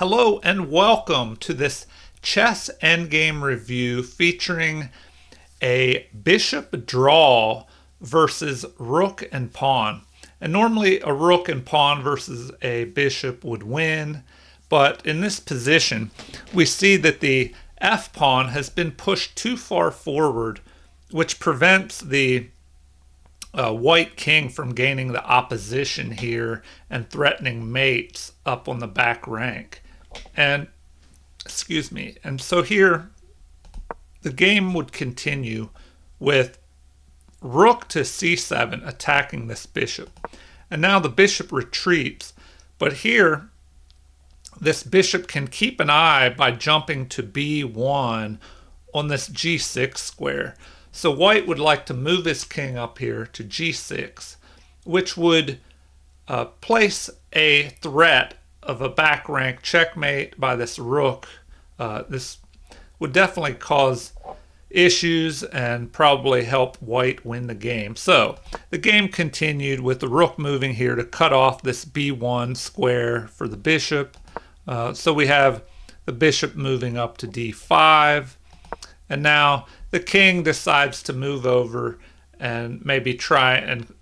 Hello and welcome to this chess endgame review featuring a bishop draw versus rook and pawn. And normally a rook and pawn versus a bishop would win, but in this position we see that the f pawn has been pushed too far forward, which prevents the white king from gaining the opposition here and threatening mates up on the back rank. And so here the game would continue with rook to c7 attacking this bishop. And now the bishop retreats, but here this bishop can keep an eye by jumping to b1 on this g6 square. So white would like to move his king up here to g6, which would place a threat of a back rank checkmate by this rook. This would definitely cause issues and probably help white win the game. So the game continued with the rook moving here to cut off this b1 square for the bishop. So we have the bishop moving up to d5, and now the king decides to move over and maybe try and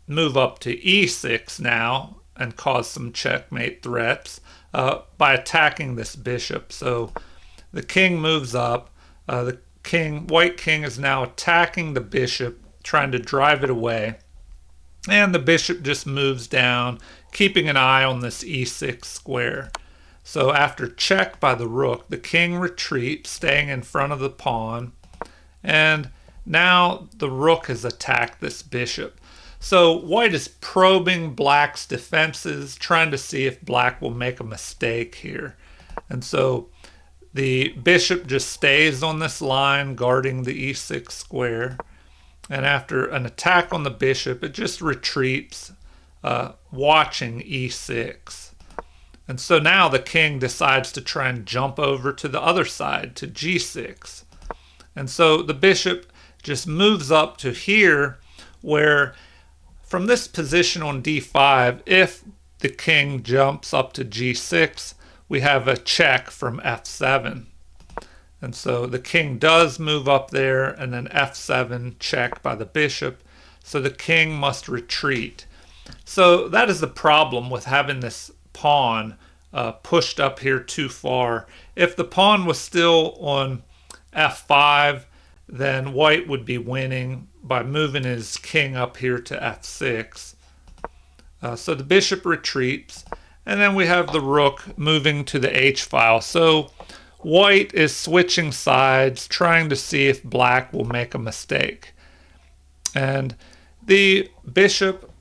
move up to e6 now and cause some checkmate threats by attacking this bishop. So the king moves up. White king is now attacking the bishop, trying to drive it away. And the bishop just moves down, keeping an eye on this e6 square. So after check by the rook, the king retreats, staying in front of the pawn. And now the rook has attacked this bishop. So white is probing black's defenses, trying to see if black will make a mistake here. And so the bishop just stays on this line, guarding the e6 square. And after an attack on the bishop, it just retreats, watching e6. And so now the king decides to try and jump over to the other side, to g6. And so the bishop just moves up to here, where from this position on d5, if the king jumps up to g6, we have a check from f7. And so the king does move up there, and then f7 check by the bishop. So the king must retreat. So that is the problem with having this pawn pushed up here too far. If the pawn was still on f5, then white would be winning by moving his king up here to f6. So the bishop retreats, and then we have the rook moving to the h-file. So white is switching sides, trying to see if black will make a mistake. And the bishop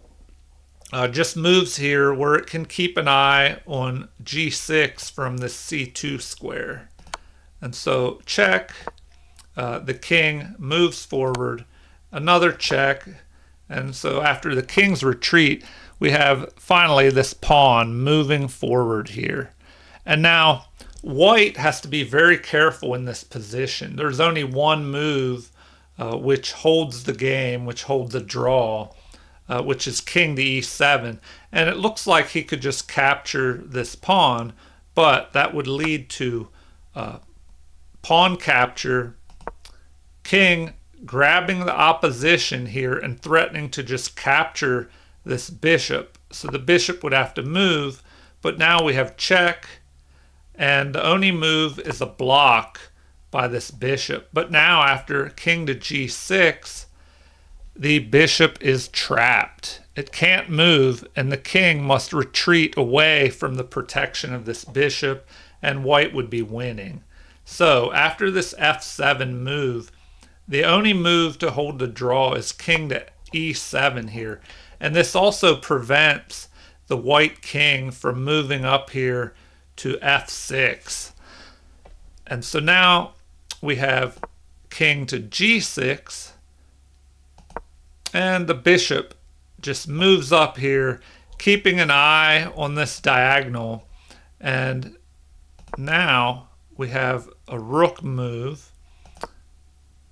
just moves here where it can keep an eye on g6 from the c2 square. And so check, the king moves forward, another check. And so after the king's retreat, we have finally this pawn moving forward here. And now white has to be very careful in this position. There's only one move which holds the game, which holds a draw, which is king to e7. And it looks like he could just capture this pawn, but that would lead to pawn capture, king grabbing the opposition here and threatening to just capture this bishop. So the bishop would have to move, but now we have check, and the only move is a block by this bishop. But now after king to g6, the bishop is trapped. It can't move, and the king must retreat away from the protection of this bishop, and white would be winning. So after this f7 move, the only move to hold the draw is king to e7 here. And this also prevents the white king from moving up here to f6. And so now we have king to g6, and the bishop just moves up here, keeping an eye on this diagonal. And now we have a rook move.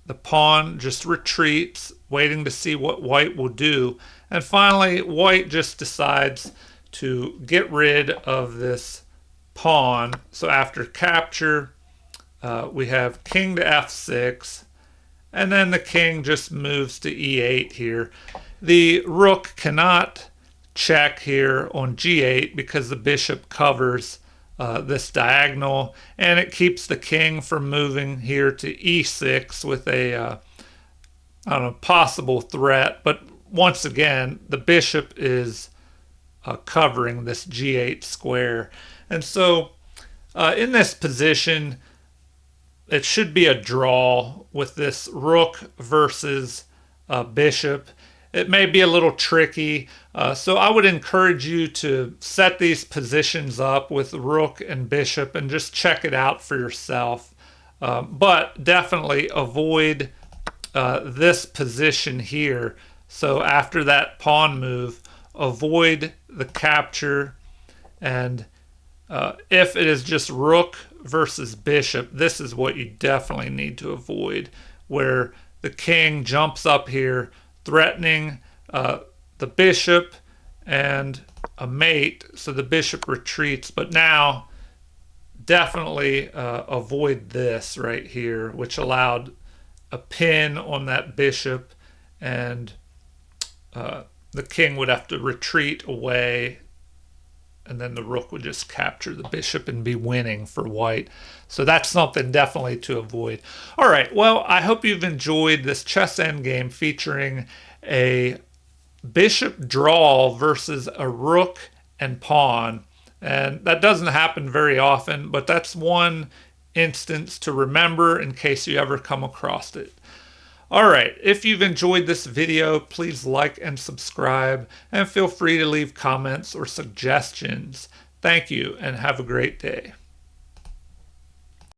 The pawn just retreats, waiting to see what white will do. And finally, white just decides to get rid of this pawn. So after capture, we have king to f6, and then the king just moves to e8 here. The rook cannot check here on g8 because the bishop covers this diagonal, and it keeps the king from moving here to e6 with a I don't know, possible threat. But once again, the bishop is covering this g8 square, and so in this position it should be a draw with this rook versus bishop. It may be a little tricky, so I would encourage you to set these positions up with rook and bishop and just check it out for yourself. But definitely avoid this position here. So after that pawn move, avoid the capture, and if it is just rook versus bishop, this is what you definitely need to avoid, where the king jumps up here threatening the bishop and a mate, so the bishop retreats. But now definitely avoid this right here, which allowed a pin on that bishop, and the king would have to retreat away, and then the rook would just capture the bishop and be winning for white. So that's something definitely to avoid. All right, well, I hope you've enjoyed this chess endgame featuring a bishop draw versus a rook and pawn. And that doesn't happen very often, but that's one instance to remember in case you ever come across it. All right, if you've enjoyed this video, please like and subscribe, and feel free to leave comments or suggestions. Thank you, and have a great day.